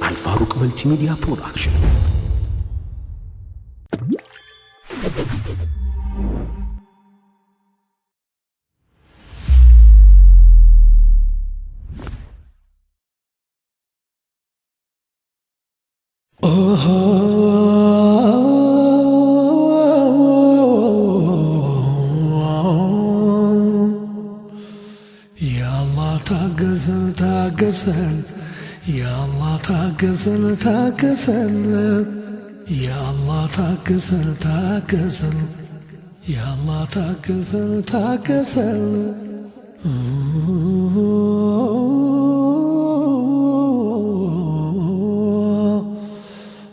አልፋሩቅ መልቲሚዲያ ፕሮዳክሽን ታገሰን ያአላህ ታገሰን ታገሰን ያአላህ ታገሰን ታገሰን ያአላህ ታገሰን ታገሰን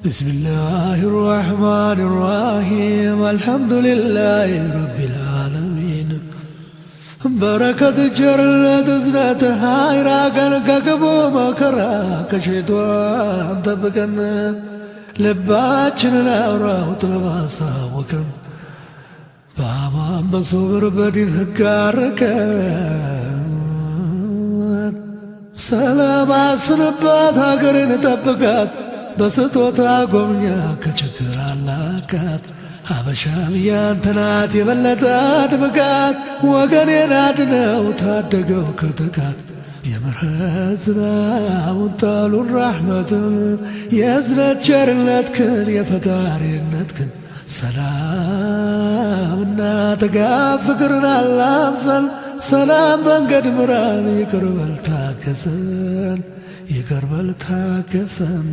بسم الله الرحمن الرحيم الحمد لله رب العالمين بركة جرلة زنات هايرا كنككبو مكرا كشيطوان تبكن لباتشن ناوراو تلباسا وكن بامان بصبر بدين هكاركن سلام عصنبات هاكرين تبكات በስጦታ ጎብኛ ከችግር አላቃት ሀበሻም ያንተናት የበለጠ አድምቃት ወገኔን አድነው ታደገው ከጥቃት የምህረት ዝናቡን ጣሉን ራሕመትን የእዝነት ቸርነትክን የፈጣሪነትክን ሰላምና ጥጋብ ፍቅርን አላብሰን ሰላም መንገድ ምራን ይቅር በል ታገሰን ይቅር በል ታገሰን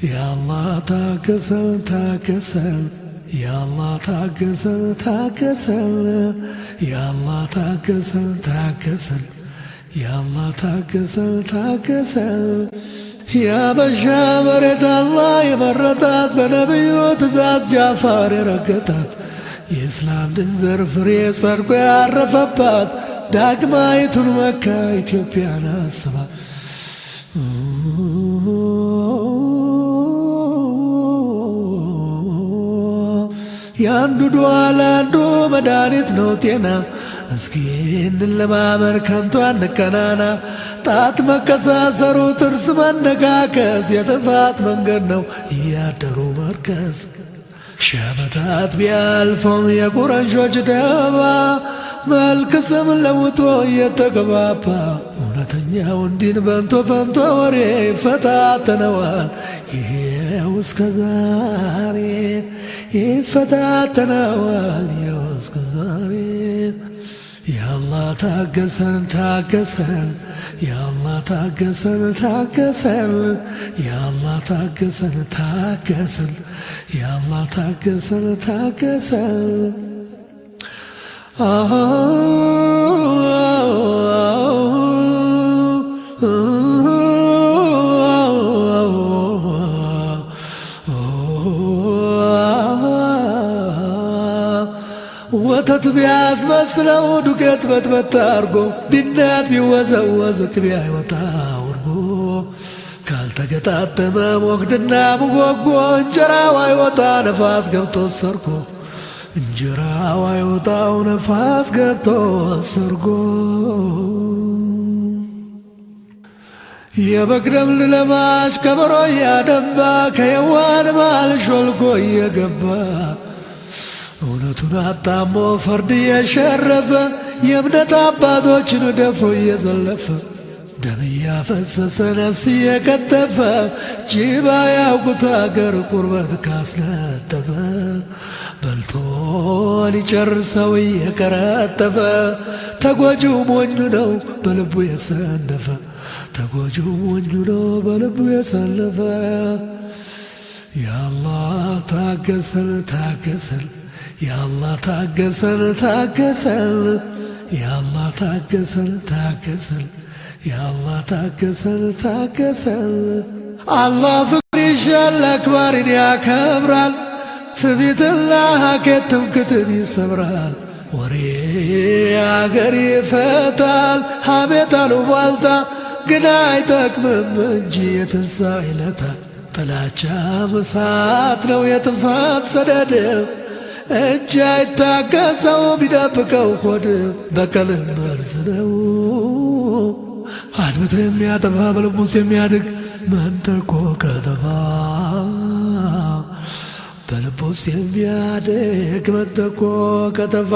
ያአላህ ታገሰን ታገሰን ያአላህ ታገሰን ታገሰን ያአላህ ታገሰን ታገሰን ያአላህ ታገሰን ታገሰን ያበሻ መሬት አላህ የመረጣት በነቢዩ ትእዛዝ ጃፋር የረገጣት የእስላም ድንዘር ፍሬ ጸድቆ ያረፈባት ዳግማይቱን መካ ኢትዮጵያን አስባት ያንዱ ዱዓ ለአንዱ መድኃኒት ነው ጤና እስኪ ይህንን ለማመን ከንቱ አንቀናና ጣት መቀሳሰሩ ጥርስ መነካከስ የጥፋት መንገድ ነው እያደሩ መርከስ ሺህ ዓመታት ቢያልፈውም የቁረንሾች ደባ መልክ ስም ለውጦ እየተገባባ እውነተኛው ዲን በንቶ ፈንቶ ወሬ ይፈታተነዋል ይሄው እስከ ዛሬ ይፈታተነዋል ይሄው እስከ ዛሬ ያአላህ ታገሰን ታገሰን ያአላህ ታገሰን ታገሰን ያአላህ ታገሰን ታገሰን ያአላህ ታገሰን ታገሰን ወተት ቢያስመስለው ዱቄት በጥበጥ አርጎ ቢናት ቢወዘወዝ ቅቤ አይወጣ ወርጎ ካልተገጣጠመ ሞግድና ሙጎጎ እንጀራው አይወጣ ነፋስ ገብቶ ሰርጎ እንጀራው አይወጣው ነፋስ ገብቶ ሰርጎ የበግ ደም ለማች ከበሮ እያደባ ከየዋን ማል ሾልኮ እየገባ እውነቱን አጣሞ ፈርድ እየሸረፈ የእምነት አባቶችን ደፍሮ እየዘለፈ ደም እያፈሰሰ ነፍስ እየቀጠፈ ጅባ ያውቁት አገር ቁርበት ካስነጠፈ በልቶ ሊጨርሰው እየቀረጠፈ ተጎጂው ሞኙ ነው በልቡ የሰነፈ ተጎጂው ሞኙ ነው በልቡ የሰነፈ ያአላህ ታገሰን ታገሰን ያአላህ ታገሰን ታገሰን ያአላህ ታገሰን ታገሰን ያአላህ ታገሰን ታገሰን አላህ ፍቅር ይሻል አክባሪን ያከብራል ትዕቢትና ሀኬት ትምክህትን ይሰብራል ወሬ አገር ይፈታል ሐሜት አሉባልታ ግን አይጠቅምም እንጂ የትንሣኤ ዕለት ጥላቻ እሳት ነው የጥፋት ሰደድ እጅ አይታገሰው ቢደብቀው ሆድ በቀልም መርዝ ነው። አድብቶ የሚያጠፋ በልቡስ የሚያድግ መንተቆ ከተፋ በልቡስ የሚያድግ መንተቆ ከተፋ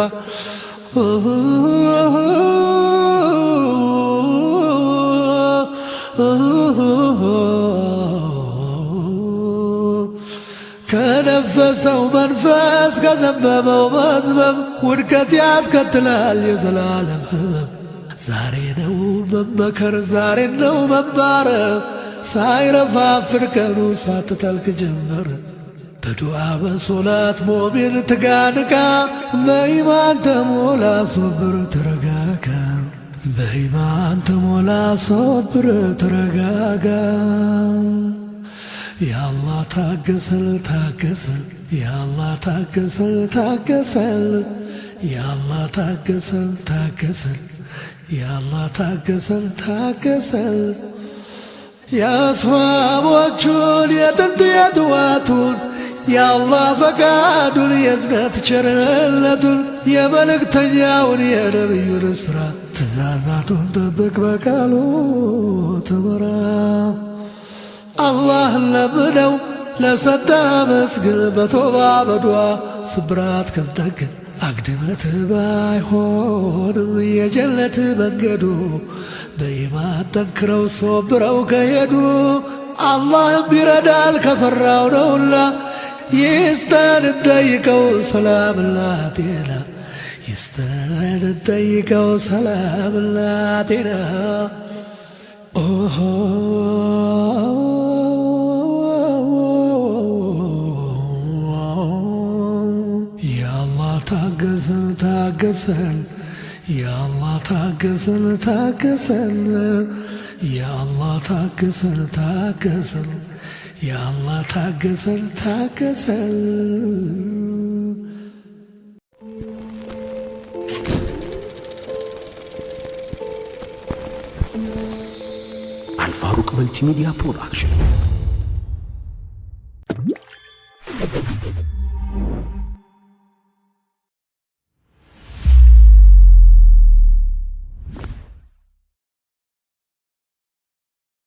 ከነፈሰው መንፈስ ከዘመመው መዝመም ውድቀት ያስከትላል የዘላለም ህመም። ዛሬ ነው መመከር ዛሬ ነው መባረር ሳይረፋፍር ቀኑ ሳትጠልቅ ጀመር። በዱዓ በሶላት ሞሚን ትጋንቃ በኢማን ተሞላ ሶብር ተረጋጋ በኢማን ተሞላ ሶብር ተረጋጋ። ያአላህ ታገሰል ታገሰል ያአላህ ታገሰል ታገሰል ያአላህ ታገሰል ታገሰል ያአላህ ታገሰል ታገሰል። የአስዋቦቹን የጥንት የጥዋቱን የአላህ ፈቃዱን የእዝነት ቸርነቱን የመልእክተኛውን የነቢዩን ሥራ ትእዛዛቱን ጠብቅ በቃሉ ትመራ። አላህን ለምነው ለሰጠ መስግን በቶባ በዱዓ ስብራት ከምጠግን አግድመት ባይሆንም የጀነት መንገዱ በኢማን ጠንክረው ሶብረው ከሄዱ አላህም ይረዳል ከፈራው ነውና ይስጠን እንጠይቀው ሰላምና ጤና ይስጠን እንጠይቀው ሰላምና ጤና። ታገሰን ታገሰን ያአላህ ታገሰን ታገሰን ያአላህ ታገሰን ታገሰን ያአላህ ታገሰን ታገሰን። አልፋሩቅ መልቲሚዲያ ፕሮዳክሽን